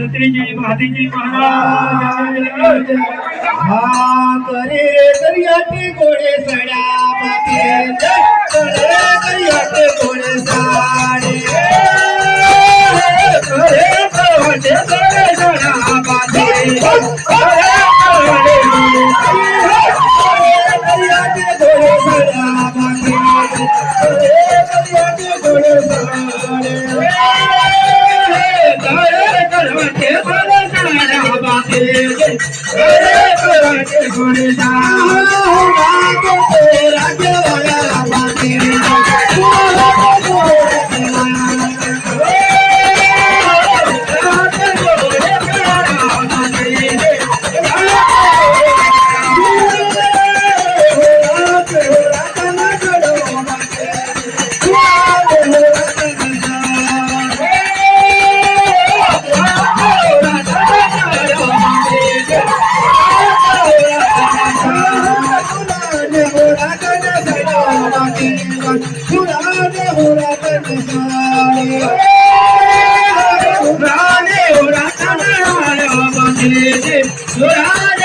छत्रीजी महादीजी महाराज हा करे दर्याचे गोडे सड्या पाते करे दर्याचे गोडे साडे करे दर्याचे गोडे सड्या पाते करे दर्याचे गोडे सड्या पाते करे दर्याचे गोडे साडे Surade,